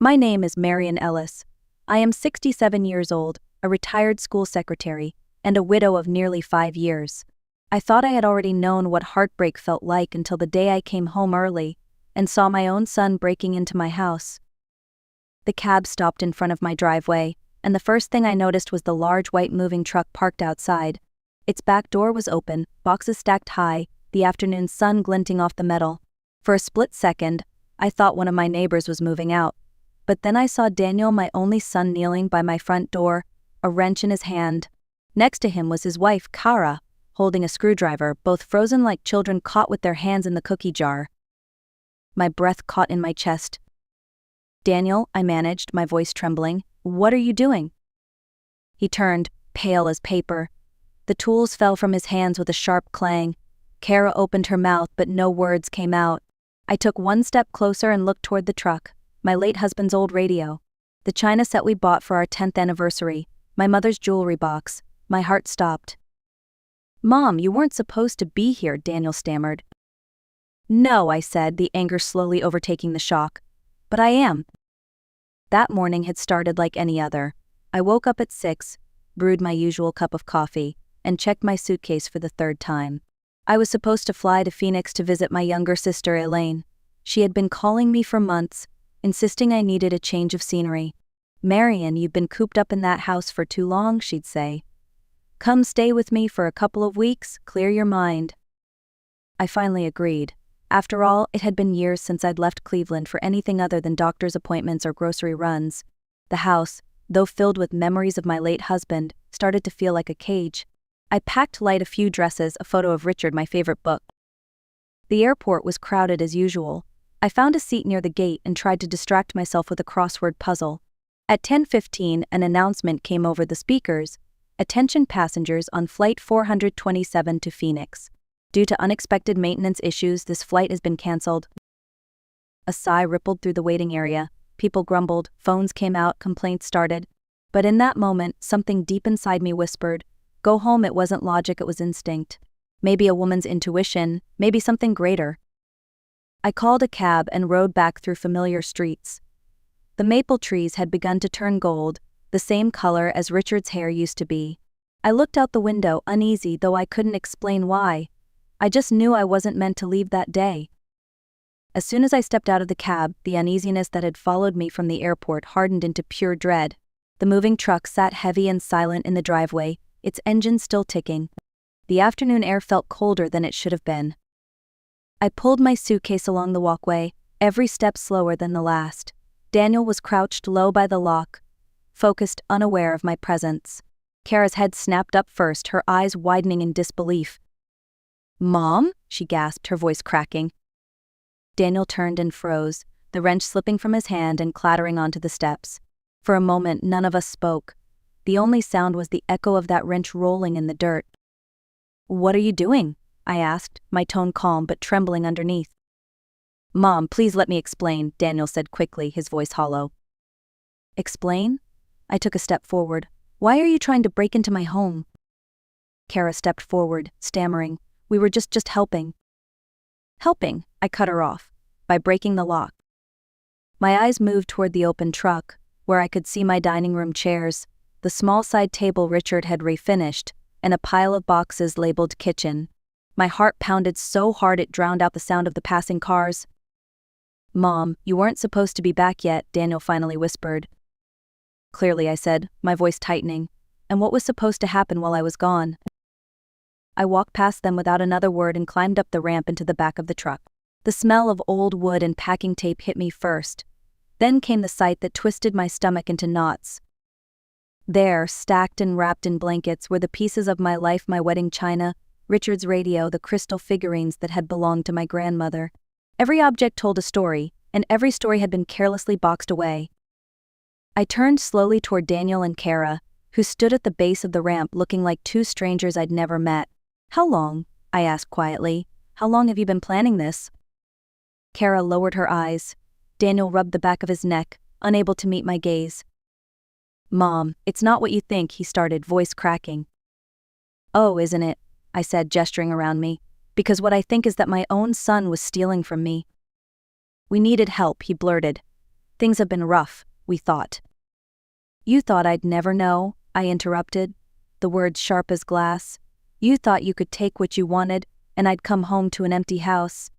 My name is Marian Ellis. I am 67 years old, a retired school secretary, and a widow of nearly 5 years. I thought I had already known what heartbreak felt like until the day I came home early and saw my own son breaking into my house. The cab stopped in front of my driveway, and the first thing I noticed was the large white moving truck parked outside. Its back door was open, boxes stacked high, the afternoon sun glinting off the metal. For a split second, I thought one of my neighbors was moving out. But then I saw Daniel, my only son, kneeling by my front door, a wrench in his hand. Next to him was his wife, Kara, holding a screwdriver, both frozen like children caught with their hands in the cookie jar. My breath caught in my chest. "Daniel," I managed, my voice trembling, "what are you doing?" He turned, pale as paper. The tools fell from his hands with a sharp clang. Kara opened her mouth, but no words came out. I took one step closer and looked toward the truck. My late husband's old radio, the china set we bought for our 10th anniversary, my mother's jewelry box. My heart stopped. "Mom, you weren't supposed to be here," Daniel stammered. "No," I said, the anger slowly overtaking the shock. "But I am." That morning had started like any other. I woke up at 6, brewed my usual cup of coffee, and checked my suitcase for the 3rd time. I was supposed to fly to Phoenix to visit my younger sister, Elaine. She had been calling me for months, insisting I needed a change of scenery. "Marian, you've been cooped up in that house for too long," she'd say. "Come stay with me for a couple of weeks, clear your mind." I finally agreed. After all, it had been years since I'd left Cleveland for anything other than doctor's appointments or grocery runs. The house, though filled with memories of my late husband, started to feel like a cage. I packed light, a few dresses, a photo of Richard, my favorite book. The airport was crowded as usual. I found a seat near the gate and tried to distract myself with a crossword puzzle. At 10:15, an announcement came over the speakers. "Attention passengers on Flight 427 to Phoenix. Due to unexpected maintenance issues, this flight has been canceled." A sigh rippled through the waiting area. People grumbled, phones came out, complaints started. But in that moment, something deep inside me whispered, "Go home." It wasn't logic, it was instinct. Maybe a woman's intuition, maybe something greater. I called a cab and rode back through familiar streets. The maple trees had begun to turn gold, the same color as Richard's hair used to be. I looked out the window, uneasy, though I couldn't explain why. I just knew I wasn't meant to leave that day. As soon as I stepped out of the cab, the uneasiness that had followed me from the airport hardened into pure dread. The moving truck sat heavy and silent in the driveway, its engine still ticking. The afternoon air felt colder than it should have been. I pulled my suitcase along the walkway, every step slower than the last. Daniel was crouched low by the lock, focused, unaware of my presence. Kara's head snapped up first, her eyes widening in disbelief. "Mom?" she gasped, her voice cracking. Daniel turned and froze, the wrench slipping from his hand and clattering onto the steps. For a moment, none of us spoke. The only sound was the echo of that wrench rolling in the dirt. "What are you doing?" I asked, my tone calm but trembling underneath. "Mom, please let me explain," Daniel said quickly, his voice hollow. "Explain?" I took a step forward. "Why are you trying to break into my home?" Kara stepped forward, stammering, "We were just helping." "Helping?" I cut her off. "By breaking the lock." My eyes moved toward the open truck, where I could see my dining room chairs, the small side table Richard had refinished, and a pile of boxes labeled kitchen. My heart pounded so hard it drowned out the sound of the passing cars. "Mom, you weren't supposed to be back yet," Daniel finally whispered. "Clearly," I said, my voice tightening. "And what was supposed to happen while I was gone?" I walked past them without another word and climbed up the ramp into the back of the truck. The smell of old wood and packing tape hit me first. Then came the sight that twisted my stomach into knots. There, stacked and wrapped in blankets, were the pieces of my life, my wedding china, Richard's radio, the crystal figurines that had belonged to my grandmother. Every object told a story, and every story had been carelessly boxed away. I turned slowly toward Daniel and Kara, who stood at the base of the ramp looking like two strangers I'd never met. "How long?" I asked quietly. "How long have you been planning this?" Kara lowered her eyes. Daniel rubbed the back of his neck, unable to meet my gaze. "Mom, it's not what you think," he started, voice cracking. "Oh, isn't it?" I said, gesturing around me. "Because what I think is that my own son was stealing from me." "We needed help," he blurted. Things have been rough, we thought. You thought I'd never know, I interrupted, the words sharp as glass. You thought you could take what you wanted, and I'd come home to an empty house.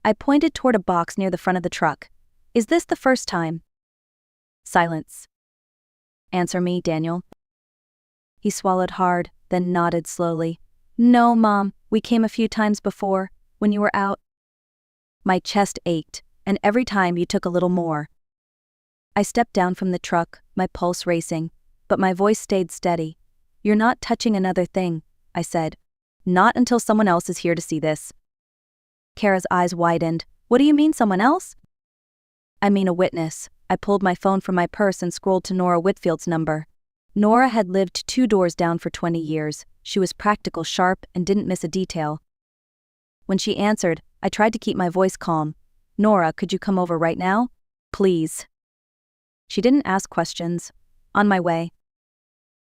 I pointed toward a box near the front of the truck. Is this the first time? Silence. Answer me, Daniel. He swallowed hard, then nodded slowly. No, Mom, we came a few times before, when you were out. My chest ached, and every time you took a little more. I stepped down from the truck, my pulse racing, but my voice stayed steady. You're not touching another thing, I said. Not until someone else is here to see this. Kara's eyes widened. What do you mean, someone else? I mean a witness. I pulled my phone from my purse and scrolled to Nora Whitfield's number. Nora had lived 2 doors down for 20 years. She was practical, sharp, and didn't miss a detail. When she answered, I tried to keep my voice calm. Nora, could you come over right now? Please. She didn't ask questions. On my way.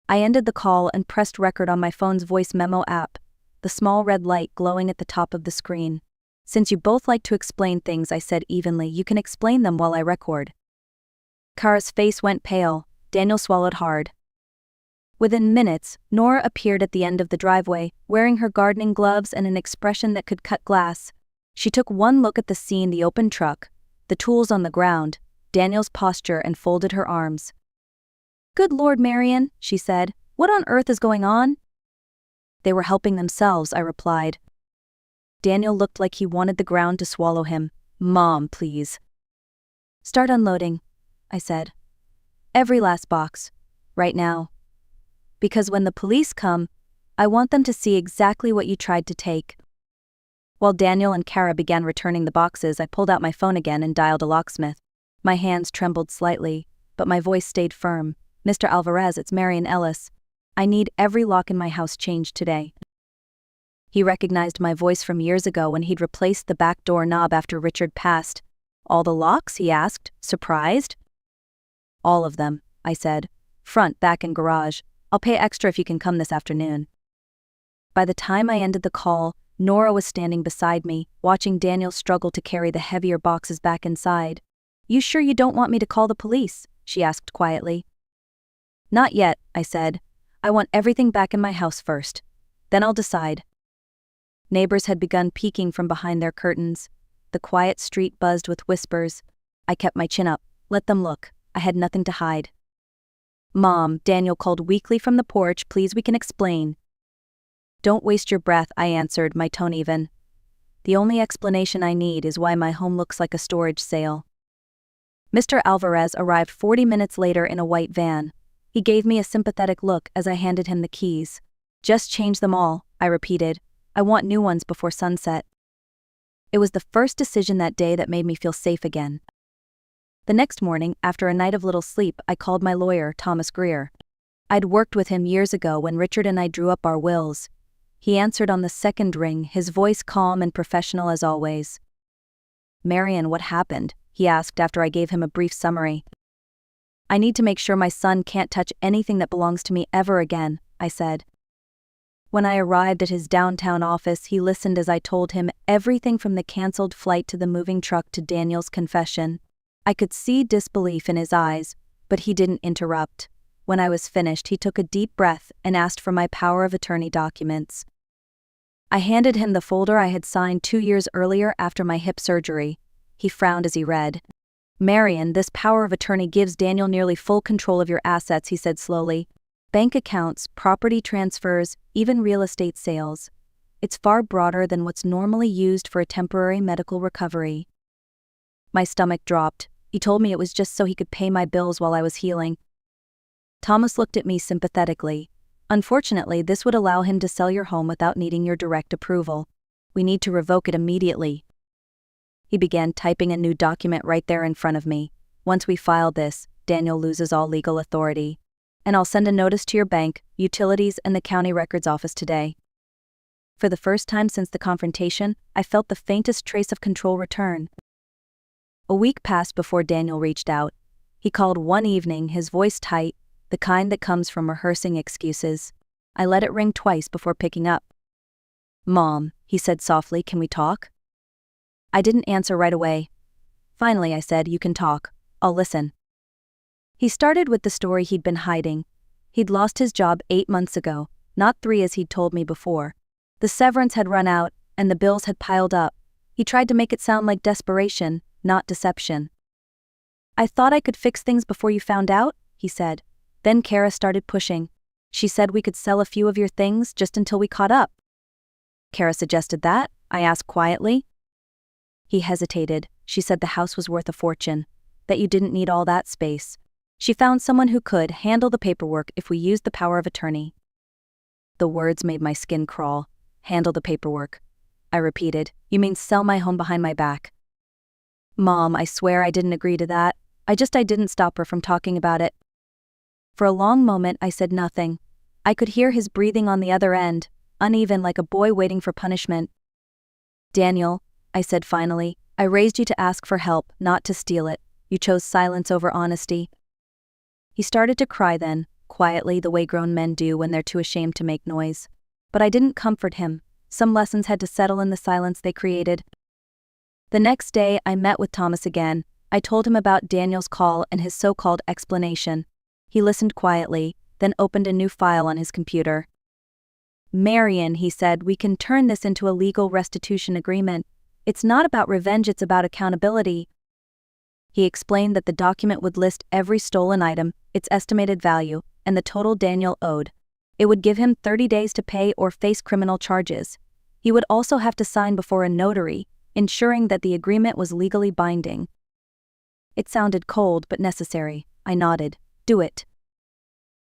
I ended the call and pressed record on my phone's voice memo app, the small red light glowing at the top of the screen. Since you both like to explain things, I said evenly, you can explain them while I record. Kara's face went pale. Daniel swallowed hard. Within minutes, Nora appeared at the end of the driveway, wearing her gardening gloves and an expression that could cut glass. She took one look at the scene, the open truck, the tools on the ground, Daniel's posture, and folded her arms. Good Lord, Marion, she said, what on earth is going on? They were helping themselves, I replied. Daniel looked like he wanted the ground to swallow him. Mom, please. Start unloading, I said. Every last box. Right now. Because when the police come, I want them to see exactly what you tried to take. While Daniel and Kara began returning the boxes, I pulled out my phone again and dialed a locksmith. My hands trembled slightly, but my voice stayed firm. Mr. Alvarez, it's Marion Ellis. I need every lock in my house changed today. He recognized my voice from years ago when he'd replaced the back door knob after Richard passed. All the locks? He asked, surprised. All of them, I said. Front, back, and garage. I'll pay extra if you can come this afternoon. By the time I ended the call, Nora was standing beside me, watching Daniel struggle to carry the heavier boxes back inside. You sure you don't want me to call the police? She asked quietly. Not yet, I said. I want everything back in my house first. Then I'll decide. Neighbors had begun peeking from behind their curtains. The quiet street buzzed with whispers. I kept my chin up. Let them look. I had nothing to hide. Mom, Daniel called weakly from the porch. Please, we can explain. Don't waste your breath, I answered, my tone even. The only explanation I need is why my home looks like a storage sale. Mr. Alvarez arrived 40 minutes later in a white van. He gave me a sympathetic look as I handed him the keys. Just change them all, I repeated. I want new ones before sunset. It was the first decision that day that made me feel safe again. The next morning, after a night of little sleep, I called my lawyer, Thomas Greer. I'd worked with him years ago when Richard and I drew up our wills. He answered on the second ring, his voice calm and professional as always. Marion, what happened? He asked after I gave him a brief summary. I need to make sure my son can't touch anything that belongs to me ever again, I said. When I arrived at his downtown office, he listened as I told him everything from the canceled flight to the moving truck to Daniel's confession. I could see disbelief in his eyes, but he didn't interrupt. When I was finished, he took a deep breath and asked for my power of attorney documents. I handed him the folder I had signed 2 years earlier after my hip surgery. He frowned as he read. Marion, this power of attorney gives Daniel nearly full control of your assets, he said slowly. Bank accounts, property transfers, even real estate sales. It's far broader than what's normally used for a temporary medical recovery. My stomach dropped. He told me it was just so he could pay my bills while I was healing. Thomas looked at me sympathetically. Unfortunately, this would allow him to sell your home without needing your direct approval. We need to revoke it immediately. He began typing a new document right there in front of me. Once we file this, Daniel loses all legal authority. And I'll send a notice to your bank, utilities, and the county records office today. For the first time since the confrontation, I felt the faintest trace of control return. A week passed before Daniel reached out. He called one evening, his voice tight, the kind that comes from rehearsing excuses. I let it ring twice before picking up. Mom, he said softly, can we talk? I didn't answer right away. Finally, I said, you can talk. I'll listen. He started with the story he'd been hiding. He'd lost his job 8 months ago, not 3 as he'd told me before. The severance had run out, and the bills had piled up. He tried to make it sound like desperation, not deception. I thought I could fix things before you found out, he said. Then Kara started pushing. She said we could sell a few of your things just until we caught up. Kara suggested that, I asked quietly. He hesitated. She said the house was worth a fortune, that you didn't need all that space. She found someone who could handle the paperwork if we used the power of attorney. The words made my skin crawl. Handle the paperwork. I repeated. You mean sell my home behind my back? Mom, I swear I didn't agree to that. I didn't stop her from talking about it. For a long moment I said nothing. I could hear his breathing on the other end, uneven like a boy waiting for punishment. Daniel, I said finally, I raised you to ask for help, not to steal it. You chose silence over honesty. He started to cry then, quietly the way grown men do when they're too ashamed to make noise. But I didn't comfort him. Some lessons had to settle in the silence they created. The next day I met with Thomas again. I told him about Daniel's call and his so-called explanation. He listened quietly, then opened a new file on his computer. Marion, he said, we can turn this into a legal restitution agreement. It's not about revenge, it's about accountability. He explained that the document would list every stolen item, its estimated value, and the total Daniel owed. It would give him 30 days to pay or face criminal charges. He would also have to sign before a notary, ensuring that the agreement was legally binding. It sounded cold but necessary. I nodded. Do it.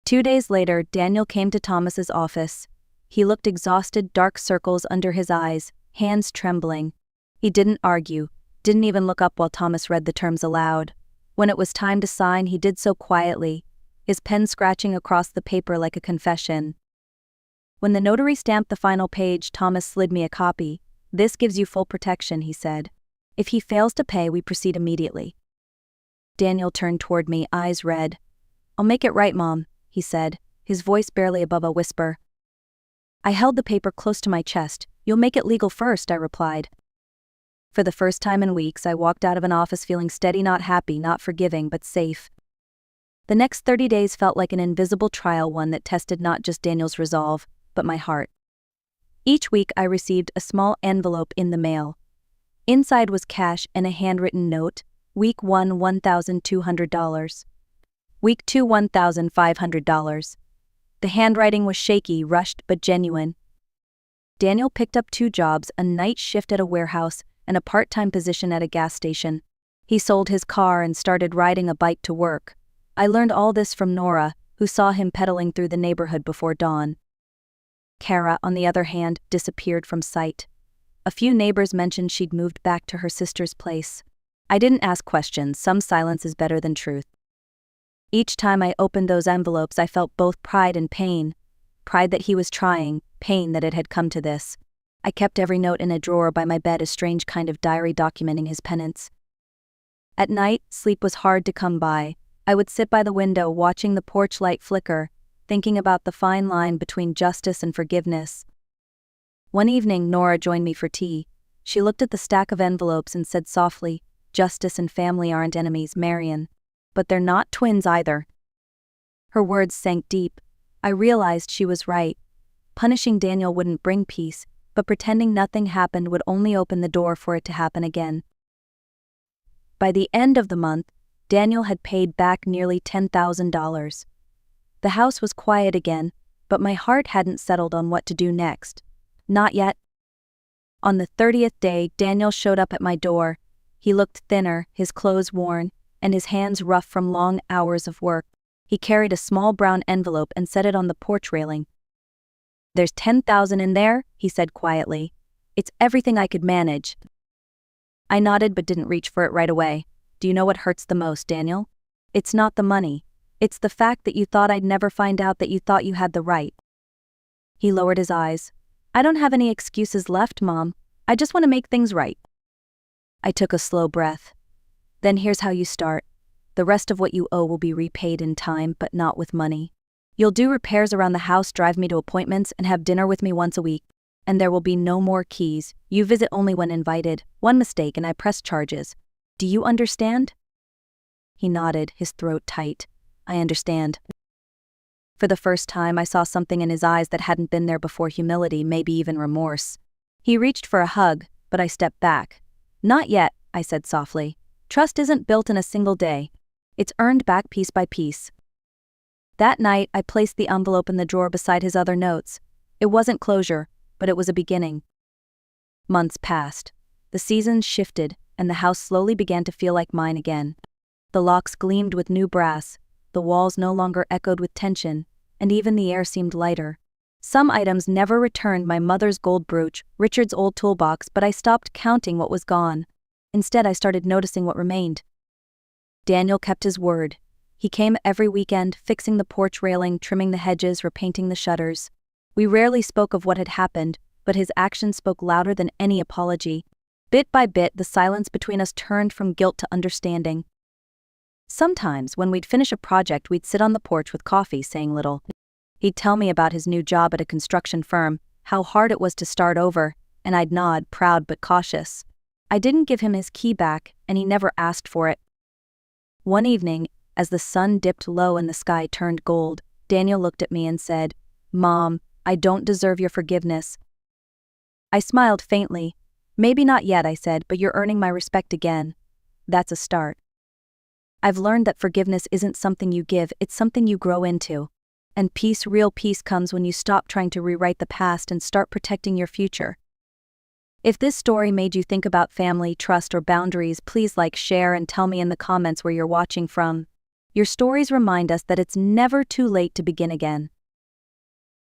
2 days later, Daniel came to Thomas's office. He looked exhausted, dark circles under his eyes, hands trembling. He didn't argue, didn't even look up while Thomas read the terms aloud. When it was time to sign, he did so quietly, his pen scratching across the paper like a confession. When the notary stamped the final page, Thomas slid me a copy. This gives you full protection, he said. If he fails to pay, we proceed immediately. Daniel turned toward me, eyes red. I'll make it right, Mom, he said, his voice barely above a whisper. I held the paper close to my chest. You'll make it legal first, I replied. For the first time in weeks, I walked out of an office feeling steady, not happy, not forgiving, but safe. The next 30 days felt like an invisible trial, one that tested not just Daniel's resolve, but my heart. Each week I received a small envelope in the mail. Inside was cash and a handwritten note. Week 1, $1,200. Week 2, $1,500. The handwriting was shaky, rushed, but genuine. Daniel picked up 2 jobs, a night shift at a warehouse and a part-time position at a gas station. He sold his car and started riding a bike to work. I learned all this from Nora, who saw him pedaling through the neighborhood before dawn. Kara, on the other hand, disappeared from sight. A few neighbors mentioned she'd moved back to her sister's place. I didn't ask questions. Some silence is better than truth. Each time I opened those envelopes, I felt both pride and pain. Pride that he was trying, pain that it had come to this. I kept every note in a drawer by my bed, a strange kind of diary documenting his penance. At night, sleep was hard to come by. I would sit by the window watching the porch light flicker, thinking about the fine line between justice and forgiveness. One evening, Nora joined me for tea. She looked at the stack of envelopes and said softly, "Justice and family aren't enemies, Marion. But they're not twins either." Her words sank deep. I realized she was right. Punishing Daniel wouldn't bring peace, but pretending nothing happened would only open the door for it to happen again. By the end of the month, Daniel had paid back nearly $10,000. The house was quiet again, but my heart hadn't settled on what to do next. Not yet. On the 30th day, Daniel showed up at my door. He looked thinner, his clothes worn, and his hands rough from long hours of work. He carried a small brown envelope and set it on the porch railing. "There's $10,000 in there," he said quietly. "It's everything I could manage." I nodded but didn't reach for it right away. "Do you know what hurts the most, Daniel? It's not the money. It's the fact that you thought I'd never find out that you thought you had the right." He lowered his eyes. "I don't have any excuses left, Mom. I just want to make things right." I took a slow breath. "Then here's how you start. The rest of what you owe will be repaid in time, but not with money. You'll do repairs around the house, drive me to appointments, and have dinner with me once a week. And there will be no more keys. You visit only when invited. One mistake and I press charges. Do you understand?" He nodded, his throat tight. I understand. For the first time, I saw something in his eyes that hadn't been there before: humility, maybe even remorse. He reached for a hug, but I stepped back. Not yet, I said softly. Trust isn't built in a single day. It's earned back piece by piece. That night, I placed the envelope in the drawer beside his other notes. It wasn't closure, but it was a beginning. Months passed. The seasons shifted, and the house slowly began to feel like mine again. The locks gleamed with new brass, the walls no longer echoed with tension, and even the air seemed lighter. Some items never returned: my mother's gold brooch, Richard's old toolbox, but I stopped counting what was gone. Instead, I started noticing what remained. Daniel kept his word. He came every weekend, fixing the porch railing, trimming the hedges, repainting the shutters. We rarely spoke of what had happened, but his actions spoke louder than any apology. Bit by bit, the silence between us turned from guilt to understanding. Sometimes, when we'd finish a project, we'd sit on the porch with coffee, saying little. He'd tell me about his new job at a construction firm, how hard it was to start over, and I'd nod, proud but cautious. I didn't give him his key back, and he never asked for it. One evening, as the sun dipped low and the sky turned gold, Daniel looked at me and said, "Mom, I don't deserve your forgiveness." I smiled faintly. "Maybe not yet," I said, "but you're earning my respect again. That's a start." I've learned that forgiveness isn't something you give, it's something you grow into. And peace, real peace, comes when you stop trying to rewrite the past and start protecting your future. If this story made you think about family, trust, or boundaries, please like, share, and tell me in the comments where you're watching from. Your stories remind us that it's never too late to begin again.